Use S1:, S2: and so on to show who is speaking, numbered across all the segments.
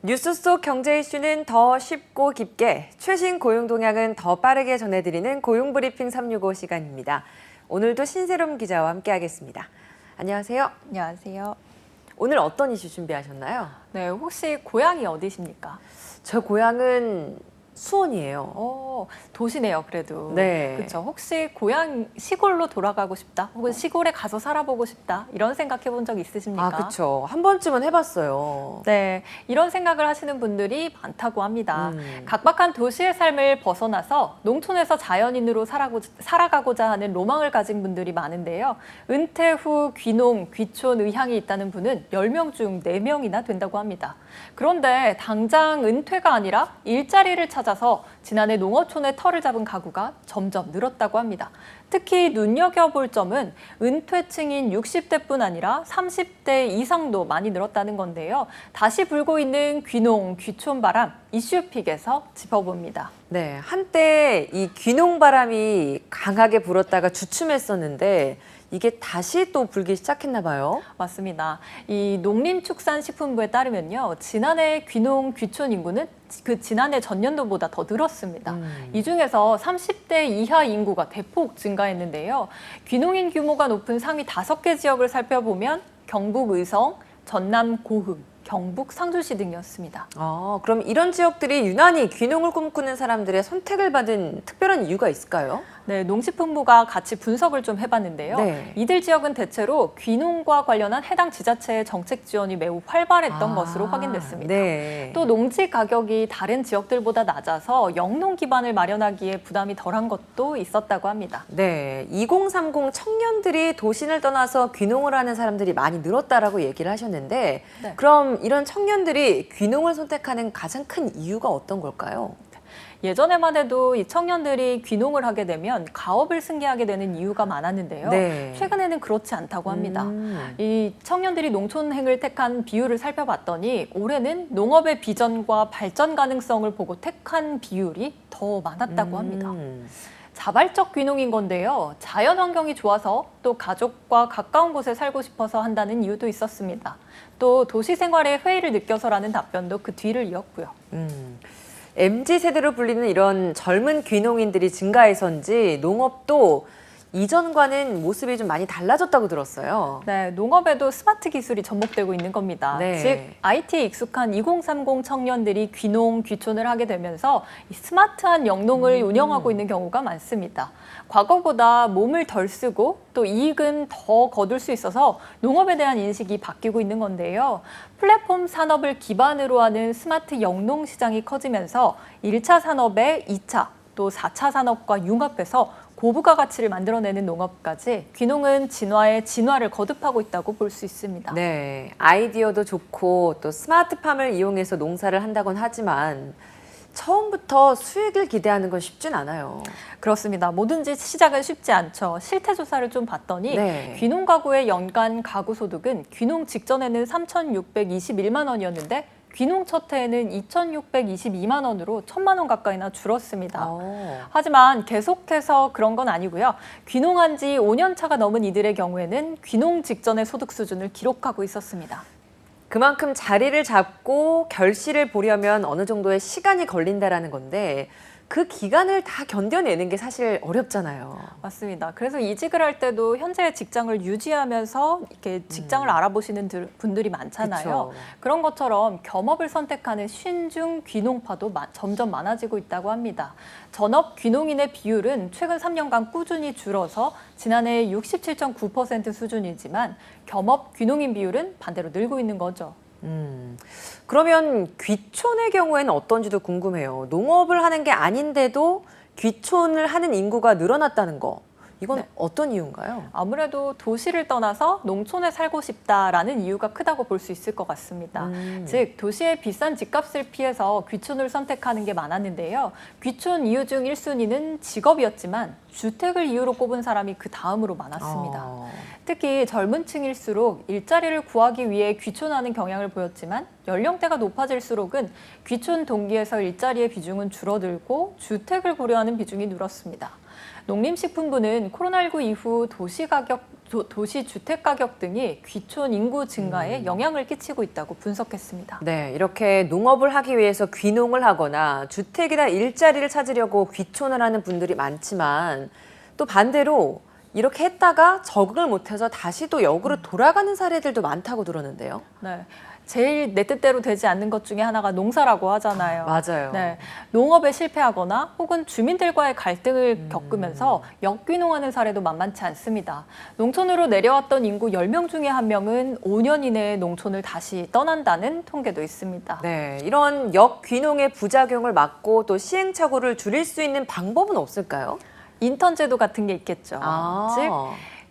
S1: 뉴스 속 경제 이슈는 더 쉽고 깊게, 최신 고용 동향은 더 빠르게 전해드리는 고용브리핑 365 시간입니다. 오늘도 신세롬 기자와 함께하겠습니다. 안녕하세요.
S2: 안녕하세요.
S1: 오늘 어떤 이슈 준비하셨나요?
S2: 네, 혹시 고향이 어디십니까?
S1: 저 고향은 수원이에요.
S2: 도시네요, 그래도.
S1: 네.
S2: 그렇죠. 혹시 고향 시골로 돌아가고 싶다, 혹은 시골에 가서 살아보고 싶다, 이런 생각해 본 적 있으십니까?
S1: 그렇죠. 한 번쯤은 해봤어요.
S2: 네, 이런 생각을 하시는 분들이 많다고 합니다. 각박한 도시의 삶을 벗어나서 농촌에서 자연인으로 살아가고자 하는 로망을 가진 분들이 많은데요. 은퇴 후 귀농, 귀촌 의향이 있다는 분은 10명 중 4명이나 된다고 합니다. 그런데 당장 은퇴가 아니라 일자리를 찾아서 지난해 농어촌에 터를 잡은 가구가 점점 늘었다고 합니다. 특히 눈여겨볼 점은 은퇴층인 60대뿐 아니라 30대 이상도 많이 늘었다는 건데요. 다시 불고 있는 귀농, 귀촌 바람, 이슈픽에서 짚어봅니다.
S1: 네, 한때 이 귀농 바람이 강하게 불었다가 주춤했었는데 이게 다시 또 불기 시작했나 봐요.
S2: 맞습니다. 이 농림축산식품부에 따르면요, 지난해 귀농, 귀촌 인구는 그 지난해 전년도보다 더 늘었습니다. 이 중에서 30대 이하 인구가 대폭 증가했는데요. 귀농인 규모가 높은 상위 5개 지역을 살펴보면 경북 의성, 전남 고흥, 경북 상주시 등이었습니다.
S1: 그럼 이런 지역들이 유난히 귀농을 꿈꾸는 사람들의 선택을 받은 특별한 이유가 있을까요?
S2: 네, 농식품부가 같이 분석을 좀 해봤는데요.
S1: 네.
S2: 이들 지역은 대체로 귀농과 관련한 해당 지자체의 정책 지원이 매우 활발했던 것으로 확인됐습니다.
S1: 네.
S2: 또 농지 가격이 다른 지역들보다 낮아서 영농 기반을 마련하기에 부담이 덜한 것도 있었다고 합니다.
S1: 네, 2030 청년들이 도심을 떠나서 귀농을 하는 사람들이 많이 늘었다라고 얘기를 하셨는데
S2: 네.
S1: 그럼 이런 청년들이 귀농을 선택하는 가장 큰 이유가 어떤 걸까요?
S2: 예전에만 해도 이 청년들이 귀농을 하게 되면 가업을 승계하게 되는 이유가 많았는데요.
S1: 네.
S2: 최근에는 그렇지 않다고 합니다. 이 청년들이 농촌행을 택한 비율을 살펴봤더니 올해는 농업의 비전과 발전 가능성을 보고 택한 비율이 더 많았다고 합니다. 자발적 귀농인 건데요. 자연 환경이 좋아서 또 가족과 가까운 곳에 살고 싶어서 한다는 이유도 있었습니다. 또 도시 생활의 회의를 느껴서라는 답변도 그 뒤를 이었고요.
S1: MZ세대로 불리는 이런 젊은 귀농인들이 증가해서인지 농업도 이전과는 모습이 좀 많이 달라졌다고 들었어요.
S2: 네, 농업에도 스마트 기술이 접목되고 있는 겁니다.
S1: 네.
S2: 즉, IT에 익숙한 2030 청년들이 귀농, 귀촌을 하게 되면서 이 스마트한 영농을 운영하고 있는 경우가 많습니다. 과거보다 몸을 덜 쓰고 또 이익은 더 거둘 수 있어서 농업에 대한 인식이 바뀌고 있는 건데요. 플랫폼 산업을 기반으로 하는 스마트 영농 시장이 커지면서 1차 산업의 2차, 또 4차 산업과 융합해서 고부가 가치를 만들어내는 농업까지 귀농은 진화에 진화를 거듭하고 있다고 볼 수 있습니다.
S1: 네, 아이디어도 좋고 또 스마트팜을 이용해서 농사를 한다곤 하지만 처음부터 수익을 기대하는 건 쉽진 않아요.
S2: 그렇습니다. 뭐든지 시작은 쉽지 않죠. 실태 조사를 좀 봤더니
S1: 네.
S2: 귀농 가구의 연간 가구 소득은 귀농 직전에는 3,621만 원이었는데 귀농 첫 해에는 2,622만 원으로 1,000만 원 가까이나 줄었습니다. 하지만 계속해서 그런 건 아니고요. 귀농한 지 5년 차가 넘은 이들의 경우에는 귀농 직전의 소득 수준을 기록하고 있었습니다.
S1: 그만큼 자리를 잡고 결실을 보려면 어느 정도의 시간이 걸린다라는 건데 그 기간을 다 견뎌내는 게 사실 어렵잖아요.
S2: 맞습니다. 그래서 이직을 할 때도 현재의 직장을 유지하면서 이렇게 직장을 알아보시는 분들이 많잖아요.
S1: 그쵸.
S2: 그런 것처럼 겸업을 선택하는 신중 귀농파도 점점 많아지고 있다고 합니다. 전업 귀농인의 비율은 최근 3년간 꾸준히 줄어서 지난해 67.9% 수준이지만 겸업 귀농인 비율은 반대로 늘고 있는 거죠.
S1: 그러면 귀촌의 경우에는 어떤지도 궁금해요. 농업을 하는 게 아닌데도 귀촌을 하는 인구가 늘어났다는 거. 이건
S2: 네.
S1: 어떤 이유인가요?
S2: 아무래도 도시를 떠나서 농촌에 살고 싶다라는 이유가 크다고 볼 수 있을 것 같습니다. 즉, 도시의 비싼 집값을 피해서 귀촌을 선택하는 게 많았는데요. 귀촌 이유 중 1순위는 직업이었지만 주택을 이유로 꼽은 사람이 그 다음으로 많았습니다. 특히 젊은 층일수록 일자리를 구하기 위해 귀촌하는 경향을 보였지만 연령대가 높아질수록은 귀촌 동기에서 일자리의 비중은 줄어들고 주택을 고려하는 비중이 늘었습니다. 농림식품부는 코로나19 이후 도시 주택 가격 등이 귀촌 인구 증가에 영향을 끼치고 있다고 분석했습니다.
S1: 네, 이렇게 농업을 하기 위해서 귀농을 하거나 주택이나 일자리를 찾으려고 귀촌을 하는 분들이 많지만 또 반대로 이렇게 했다가 적응을 못해서 다시 또 역으로 돌아가는 사례들도 많다고 들었는데요.
S2: 네. 제일 내 뜻대로 되지 않는 것 중에 하나가 농사라고 하잖아요.
S1: 맞아요.
S2: 네, 농업에 실패하거나 혹은 주민들과의 갈등을 겪으면서 역귀농하는 사례도 만만치 않습니다. 농촌으로 내려왔던 인구 10명 중에 1명은 5년 이내에 농촌을 다시 떠난다는 통계도 있습니다.
S1: 네, 이런 역귀농의 부작용을 막고 또 시행착오를 줄일 수 있는 방법은 없을까요?
S2: 인턴 제도 같은 게 있겠죠. 즉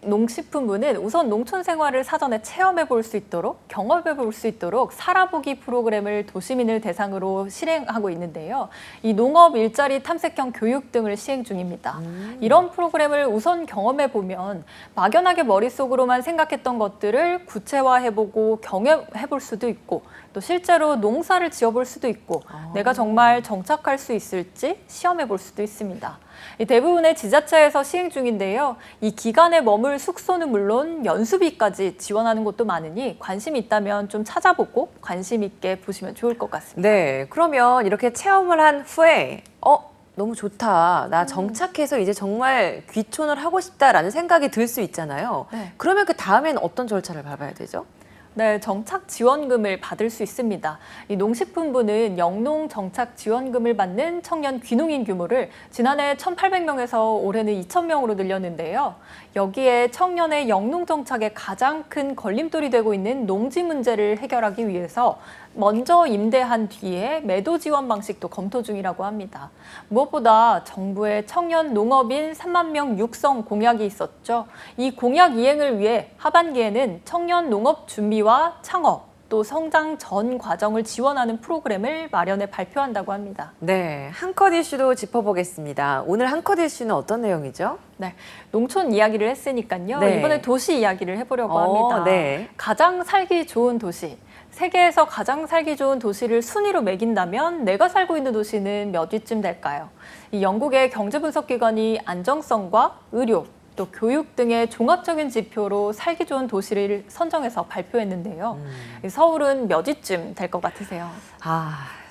S2: 농식품부는 우선 농촌 생활을 사전에 체험해 볼 수 있도록, 경험해 볼 수 있도록 살아보기 프로그램을 도시민을 대상으로 실행하고 있는데요. 이 농업 일자리 탐색형 교육 등을 시행 중입니다. 이런 프로그램을 우선 경험해 보면 막연하게 머릿속으로만 생각했던 것들을 구체화해보고 경험해 볼 수도 있고 또 실제로 농사를 지어볼 수도 있고 내가 정말 정착할 수 있을지 시험해 볼 수도 있습니다. 대부분의 지자체에서 시행 중인데요. 이 기간에 머물 숙소는 물론 연수비까지 지원하는 곳도 많으니 관심 있다면 좀 찾아보고 관심 있게 보시면 좋을 것 같습니다.
S1: 네, 그러면 이렇게 체험을 한 후에 너무 좋다. 나 정착해서 이제 정말 귀촌을 하고 싶다라는 생각이 들 수 있잖아요.
S2: 네.
S1: 그러면 그 다음엔 어떤 절차를 밟아야 되죠?
S2: 네, 정착 지원금을 받을 수 있습니다. 이 농식품부는 영농 정착 지원금을 받는 청년 귀농인 규모를 지난해 1,800명에서 올해는 2,000명으로 늘렸는데요. 여기에 청년의 영농 정착에 가장 큰 걸림돌이 되고 있는 농지 문제를 해결하기 위해서 먼저 임대한 뒤에 매도 지원 방식도 검토 중이라고 합니다. 무엇보다 정부의 청년 농업인 3만 명 육성 공약이 있었죠. 이 공약 이행을 위해 하반기에는 청년 농업 준비와 창업, 또 성장 전 과정을 지원하는 프로그램을 마련해 발표한다고 합니다.
S1: 네, 한컷 이슈도 짚어보겠습니다. 오늘 한컷 이슈는 어떤 내용이죠?
S2: 네, 농촌 이야기를 했으니까요.
S1: 네.
S2: 이번에 도시 이야기를 해보려고 합니다.
S1: 네.
S2: 가장 살기 좋은 도시. 세계에서 가장 살기 좋은 도시를 순위로 매긴다면 내가 살고 있는 도시는 몇 위쯤 될까요? 이 영국의 경제분석기관이 안정성과 의료, 또 교육 등의 종합적인 지표로 살기 좋은 도시를 선정해서 발표했는데요. 서울은 몇 위쯤 될 것 같으세요?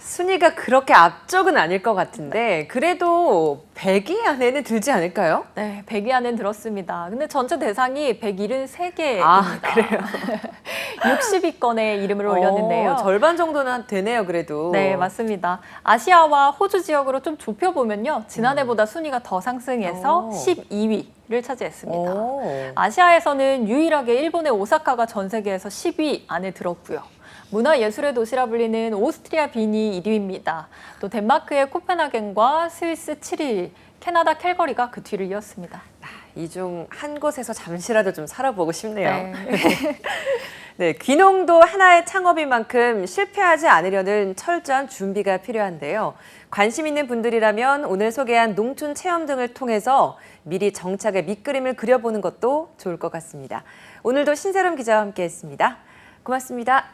S1: 순위가 그렇게 앞쪽은 아닐 것 같은데 그래도 100위 안에는 들지 않을까요?
S2: 네, 100위 안엔 들었습니다. 근데 전체 대상이 173개입니다.
S1: 그래요?
S2: 60위권에 이름을 올렸는데요.
S1: 절반 정도는 되네요, 그래도.
S2: 네, 맞습니다. 아시아와 호주 지역으로 좀 좁혀보면요. 지난해보다 순위가 더 상승해서 12위를 차지했습니다. 아시아에서는 유일하게 일본의 오사카가 전 세계에서 10위 안에 들었고요. 문화예술의 도시라 불리는 오스트리아 빈이 1위입니다. 또 덴마크의 코펜하겐과 스위스 7위, 캐나다 캘거리가 그 뒤를 이었습니다.
S1: 이 중 한 곳에서 잠시라도 좀 살아보고 싶네요.
S2: 네.
S1: 네, 귀농도 하나의 창업인 만큼 실패하지 않으려는 철저한 준비가 필요한데요. 관심 있는 분들이라면 오늘 소개한 농촌 체험 등을 통해서 미리 정착의 밑그림을 그려보는 것도 좋을 것 같습니다. 오늘도 신세롬 기자와 함께했습니다. 고맙습니다.